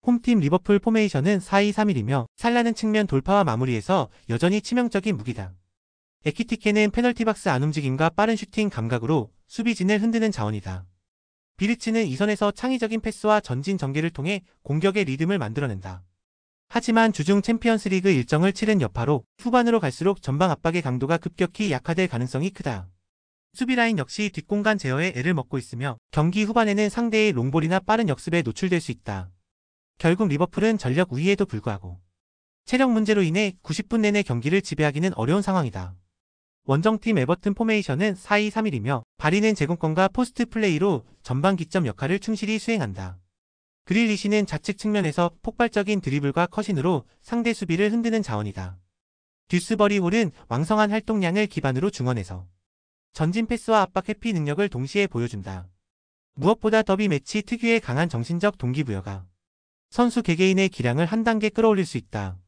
홈팀 리버풀 포메이션은 4-2-3-1이며 살라는 측면 돌파와 마무리에서 여전히 치명적인 무기다. 에키티케는 페널티 박스 안 움직임과 빠른 슈팅 감각으로 수비진을 흔드는 자원이다. 비르츠는 이선에서 창의적인 패스와 전진 전개를 통해 공격의 리듬을 만들어낸다. 하지만 주중 챔피언스리그 일정을 치른 여파로 후반으로 갈수록 전방 압박의 강도가 급격히 약화될 가능성이 크다. 수비라인 역시 뒷공간 제어에 애를 먹고 있으며 경기 후반에는 상대의 롱볼이나 빠른 역습에 노출될 수 있다. 결국 리버풀은 전력 우위에도 불구하고 체력 문제로 인해 90분 내내 경기를 지배하기는 어려운 상황이다. 원정팀 에버튼 포메이션은 4-2-3-1이며 발휘는 제공권과 포스트 플레이로 전방 기점 역할을 충실히 수행한다. 그릴리시는 좌측 측면에서 폭발적인 드리블과 컷인으로 상대 수비를 흔드는 자원이다. 듀스버리 홀은 왕성한 활동량을 기반으로 중원에서 전진 패스와 압박 회피 능력을 동시에 보여준다. 무엇보다 더비 매치 특유의 강한 정신적 동기부여가 선수 개개인의 기량을 한 단계 끌어올릴 수 있다.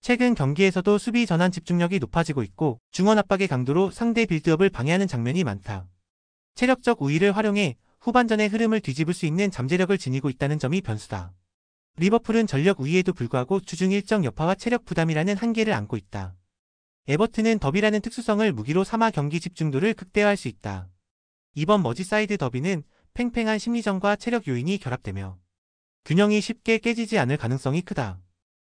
최근 경기에서도 수비 전환 집중력이 높아지고 있고 중원 압박의 강도로 상대 빌드업을 방해하는 장면이 많다. 체력적 우위를 활용해 후반전의 흐름을 뒤집을 수 있는 잠재력을 지니고 있다는 점이 변수다. 리버풀은 전력 우위에도 불구하고 주중 일정 여파와 체력 부담이라는 한계를 안고 있다. 에버튼은 더비라는 특수성을 무기로 삼아 경기 집중도를 극대화할 수 있다. 이번 머지사이드 더비는 팽팽한 심리전과 체력 요인이 결합되며 균형이 쉽게 깨지지 않을 가능성이 크다.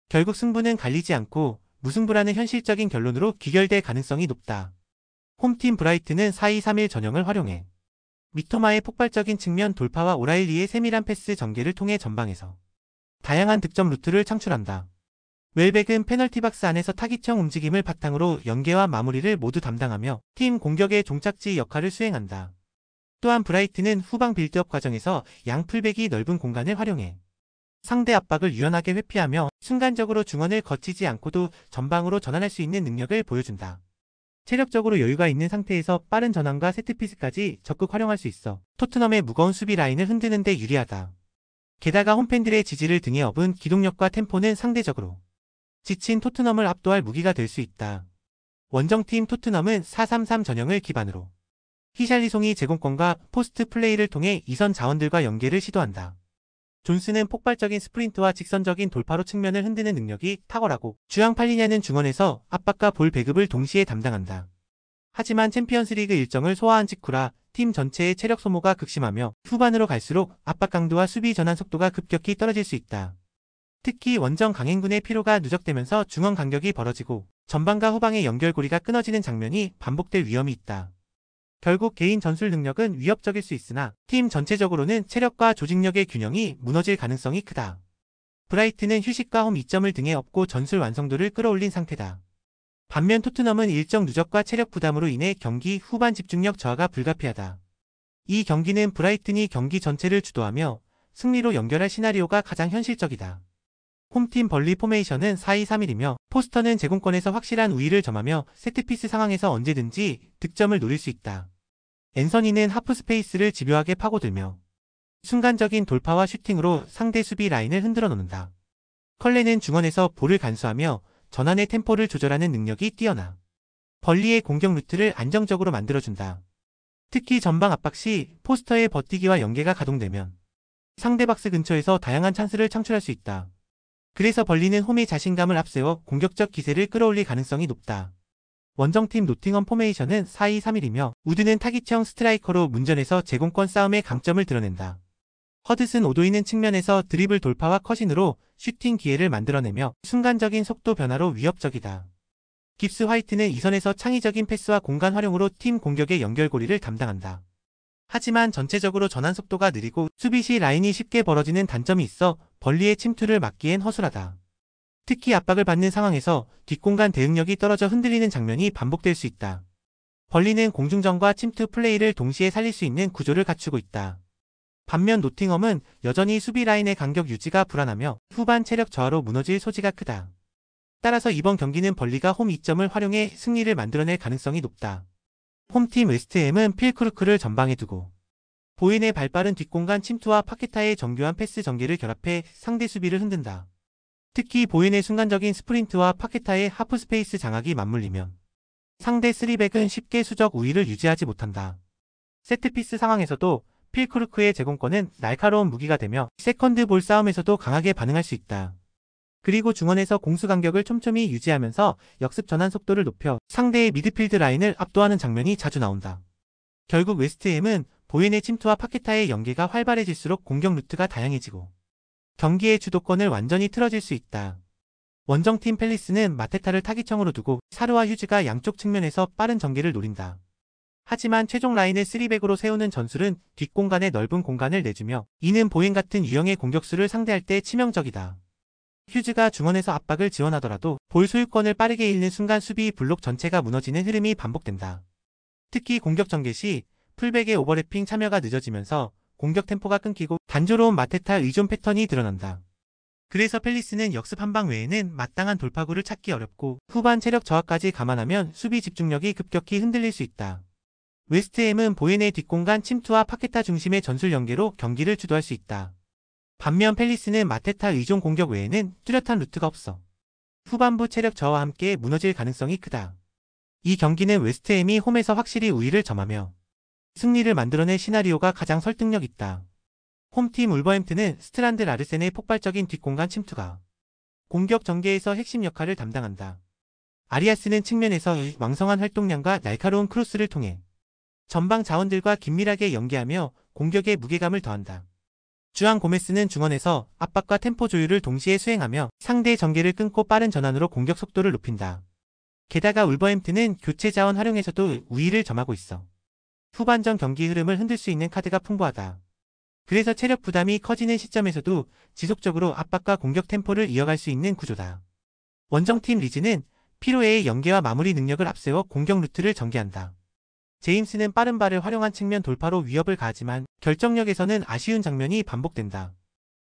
결국 승부는 갈리지 않고 무승부라는 현실적인 결론으로 귀결될 가능성이 높다. 홈팀 브라이튼은 4-2-3-1 전형을 활용해 미토마의 폭발적인 측면 돌파와 오라일리의 세밀한 패스 전개를 통해 전방에서 다양한 득점 루트를 창출한다. 웰백은 페널티 박스 안에서 타깃형 움직임을 바탕으로 연계와 마무리를 모두 담당하며 팀 공격의 종착지 역할을 수행한다. 또한 브라이튼은 후방 빌드업 과정에서 양 풀백이 넓은 공간을 활용해 상대 압박을 유연하게 회피하며 순간적으로 중원을 거치지 않고도 전방으로 전환할 수 있는 능력을 보여준다. 체력적으로 여유가 있는 상태에서 빠른 전환과 세트피스까지 적극 활용할 수 있어 토트넘의 무거운 수비 라인을 흔드는 데 유리하다. 게다가 홈팬들의 지지를 등에 업은 기동력과 템포는 상대적으로 지친 토트넘을 압도할 무기가 될 수 있다. 원정팀 토트넘은 4-3-3 전형을 기반으로 히샬리송이 제공권과 포스트 플레이를 통해 이선 자원들과 연계를 시도한다. 존스는 폭발적인 스프린트와 직선적인 돌파로 측면을 흔드는 능력이 탁월하고 주앙 팔리냐는 중원에서 압박과 볼 배급을 동시에 담당한다. 하지만 챔피언스리그 일정을 소화한 직후라 팀 전체의 체력 소모가 극심하며 후반으로 갈수록 압박 강도와 수비 전환 속도가 급격히 떨어질 수 있다. 특히 원정 강행군의 피로가 누적되면서 중원 간격이 벌어지고 전방과 후방의 연결고리가 끊어지는 장면이 반복될 위험이 있다. 결국 개인 전술 능력은 위협적일 수 있으나 팀 전체적으로는 체력과 조직력의 균형이 무너질 가능성이 크다. 브라이튼은 휴식과 홈 이점을 등에 업고 전술 완성도를 끌어올린 상태다. 반면 토트넘은 일정 누적과 체력 부담으로 인해 경기 후반 집중력 저하가 불가피하다. 이 경기는 브라이튼이 경기 전체를 주도하며 승리로 연결할 시나리오가 가장 현실적이다. 홈팀 벌리 포메이션은 4-2-3-1이며 포스터는 제공권에서 확실한 우위를 점하며 세트피스 상황에서 언제든지 득점을 노릴 수 있다. 앤서니는 하프 스페이스를 집요하게 파고들며 순간적인 돌파와 슈팅으로 상대 수비 라인을 흔들어 놓는다. 컬레는 중원에서 볼을 간수하며 전환의 템포를 조절하는 능력이 뛰어나 벌리의 공격 루트를 안정적으로 만들어준다. 특히 전방 압박 시 포스터의 버티기와 연계가 가동되면 상대 박스 근처에서 다양한 찬스를 창출할 수 있다. 그래서 벌리는 홈의 자신감을 앞세워 공격적 기세를 끌어올릴 가능성이 높다. 원정팀 노팅엄 포메이션은 4-2-3-1이며 우드는 타깃형 스트라이커로 문전에서 제공권 싸움의 강점을 드러낸다. 허드슨 오도이는 측면에서 드리블 돌파와 컷인으로 슈팅 기회를 만들어내며 순간적인 속도 변화로 위협적이다. 깁스 화이트는 이선에서 창의적인 패스와 공간 활용으로 팀 공격의 연결고리를 담당한다. 하지만 전체적으로 전환 속도가 느리고 수비 시 라인이 쉽게 벌어지는 단점이 있어 벌리의 침투를 막기엔 허술하다. 특히 압박을 받는 상황에서 뒷공간 대응력이 떨어져 흔들리는 장면이 반복될 수 있다. 벌리는 공중전과 침투 플레이를 동시에 살릴 수 있는 구조를 갖추고 있다. 반면 노팅엄은 여전히 수비 라인의 간격 유지가 불안하며 후반 체력 저하로 무너질 소지가 크다. 따라서 이번 경기는 벌리가 홈 이점을 활용해 승리를 만들어낼 가능성이 높다. 홈팀 웨스트햄은 필크루크를 전방에 두고 보인의 발빠른 뒷공간 침투와 파케타의 정교한 패스 전개를 결합해 상대 수비를 흔든다. 특히 보인의 순간적인 스프린트와 파케타의 하프 스페이스 장악이 맞물리면 상대 3백은 쉽게 수적 우위를 유지하지 못한다. 세트피스 상황에서도 필크루크의 제공권은 날카로운 무기가 되며 세컨드 볼 싸움에서도 강하게 반응할 수 있다. 그리고 중원에서 공수 간격을 촘촘히 유지하면서 역습 전환 속도를 높여 상대의 미드필드 라인을 압도하는 장면이 자주 나온다. 결국 웨스트햄은 보웬의 침투와 파케타의 연계가 활발해질수록 공격 루트가 다양해지고 경기의 주도권을 완전히 틀어질 수 있다. 원정팀 팰리스는 마테타를 타깃형으로 두고 사르와 휴즈가 양쪽 측면에서 빠른 전개를 노린다. 하지만 최종 라인을 3백으로 세우는 전술은 뒷공간에 넓은 공간을 내주며 이는 보웬 같은 유형의 공격수를 상대할 때 치명적이다. 휴즈가 중원에서 압박을 지원하더라도 볼 소유권을 빠르게 잃는 순간 수비 블록 전체가 무너지는 흐름이 반복된다. 특히 공격 전개 시 풀백의 오버래핑 참여가 늦어지면서 공격 템포가 끊기고 단조로운 마테타 의존 패턴이 드러난다. 그래서 팰리스는 역습 한 방 외에는 마땅한 돌파구를 찾기 어렵고 후반 체력 저하까지 감안하면 수비 집중력이 급격히 흔들릴 수 있다. 웨스트햄은 보웬의 뒷공간 침투와 파케타 중심의 전술 연계로 경기를 주도할 수 있다. 반면 팰리스는 마테타 의존 공격 외에는 뚜렷한 루트가 없어 후반부 체력 저하와 함께 무너질 가능성이 크다. 이 경기는 웨스트햄이 홈에서 확실히 우위를 점하며 승리를 만들어낼 시나리오가 가장 설득력 있다. 홈팀 울버햄튼은 스트란드 라르센의 폭발적인 뒷공간 침투가 공격 전개에서 핵심 역할을 담당한다. 아리아스는 측면에서 왕성한 활동량과 날카로운 크로스를 통해 전방 자원들과 긴밀하게 연계하며 공격에 무게감을 더한다. 주앙 고메스는 중원에서 압박과 템포 조율을 동시에 수행하며 상대의 전개를 끊고 빠른 전환으로 공격 속도를 높인다. 게다가 울버햄튼은 교체 자원 활용에서도 우위를 점하고 있어 후반전 경기 흐름을 흔들 수 있는 카드가 풍부하다. 그래서 체력 부담이 커지는 시점에서도 지속적으로 압박과 공격 템포를 이어갈 수 있는 구조다. 원정팀 리즈는 피로에의 연계와 마무리 능력을 앞세워 공격 루트를 전개한다. 제임스는 빠른 발을 활용한 측면 돌파로 위협을 가하지만 결정력에서는 아쉬운 장면이 반복된다.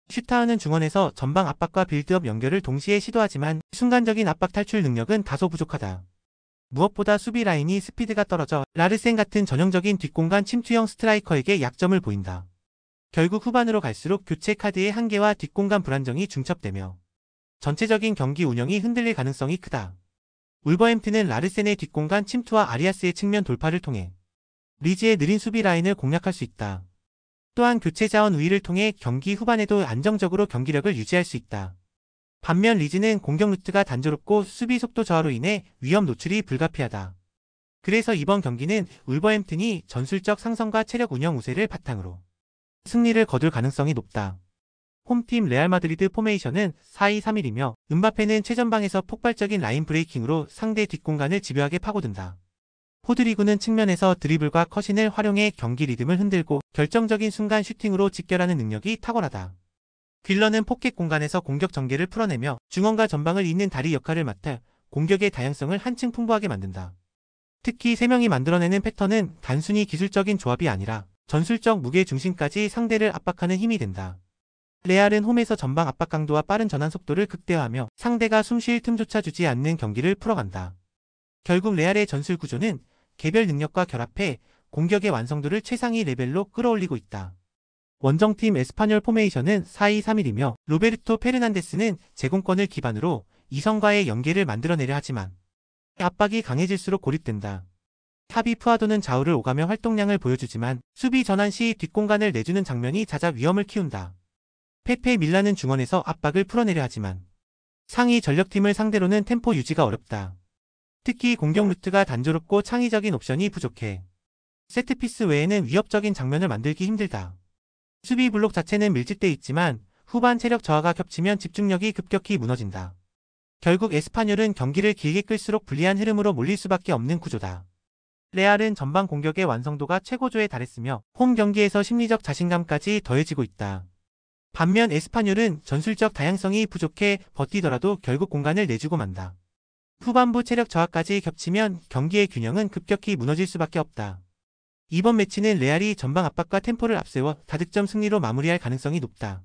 슈타우는 중원에서 전방 압박과 빌드업 연결을 동시에 시도하지만 순간적인 압박 탈출 능력은 다소 부족하다. 무엇보다 수비 라인이 스피드가 떨어져 라르센 같은 전형적인 뒷공간 침투형 스트라이커에게 약점을 보인다. 결국 후반으로 갈수록 교체 카드의 한계와 뒷공간 불안정이 중첩되며 전체적인 경기 운영이 흔들릴 가능성이 크다. 울버햄튼은 라르센의 뒷공간 침투와 아리아스의 측면 돌파를 통해 리즈의 느린 수비 라인을 공략할 수 있다. 또한 교체 자원 우위를 통해 경기 후반에도 안정적으로 경기력을 유지할 수 있다. 반면 리즈는 공격 루트가 단조롭고 수비 속도 저하로 인해 위험 노출이 불가피하다. 그래서 이번 경기는 울버햄튼이 전술적 상성과 체력 운영 우세를 바탕으로 승리를 거둘 가능성이 높다. 홈팀 레알 마드리드 포메이션은 4-2-3-1이며 음바페는 최전방에서 폭발적인 라인 브레이킹으로 상대 뒷공간을 집요하게 파고든다. 호드리구는 측면에서 드리블과 컷신을 활용해 경기 리듬을 흔들고 결정적인 순간 슈팅으로 직결하는 능력이 탁월하다. 퀼러는 포켓 공간에서 공격 전개를 풀어내며 중원과 전방을 잇는 다리 역할을 맡아 공격의 다양성을 한층 풍부하게 만든다. 특히 3명이 만들어내는 패턴은 단순히 기술적인 조합이 아니라 전술적 무게 중심까지 상대를 압박하는 힘이 된다. 레알은 홈에서 전방 압박 강도와 빠른 전환 속도를 극대화하며 상대가 숨쉴 틈조차 주지 않는 경기를 풀어간다. 결국 레알의 전술 구조는 개별 능력과 결합해 공격의 완성도를 최상위 레벨로 끌어올리고 있다. 원정팀 에스파뇰 포메이션은 4-2-3-1이며 로베르토 페르난데스는 제공권을 기반으로 이성과의 연계를 만들어내려 하지만 압박이 강해질수록 고립된다. 타비 푸아도는 좌우를 오가며 활동량을 보여주지만 수비 전환 시 뒷공간을 내주는 장면이 잦아 위험을 키운다. 페페 밀라는 중원에서 압박을 풀어내려 하지만 상위 전력팀을 상대로는 템포 유지가 어렵다. 특히 공격 루트가 단조롭고 창의적인 옵션이 부족해 세트피스 외에는 위협적인 장면을 만들기 힘들다. 수비 블록 자체는 밀집돼 있지만 후반 체력 저하가 겹치면 집중력이 급격히 무너진다. 결국 에스파뇰은 경기를 길게 끌수록 불리한 흐름으로 몰릴 수밖에 없는 구조다. 레알은 전방 공격의 완성도가 최고조에 달했으며 홈 경기에서 심리적 자신감까지 더해지고 있다. 반면 에스파뇰은 전술적 다양성이 부족해 버티더라도 결국 공간을 내주고 만다. 후반부 체력 저하까지 겹치면 경기의 균형은 급격히 무너질 수밖에 없다. 이번 매치는 레알이 전방 압박과 템포를 앞세워 다득점 승리로 마무리할 가능성이 높다.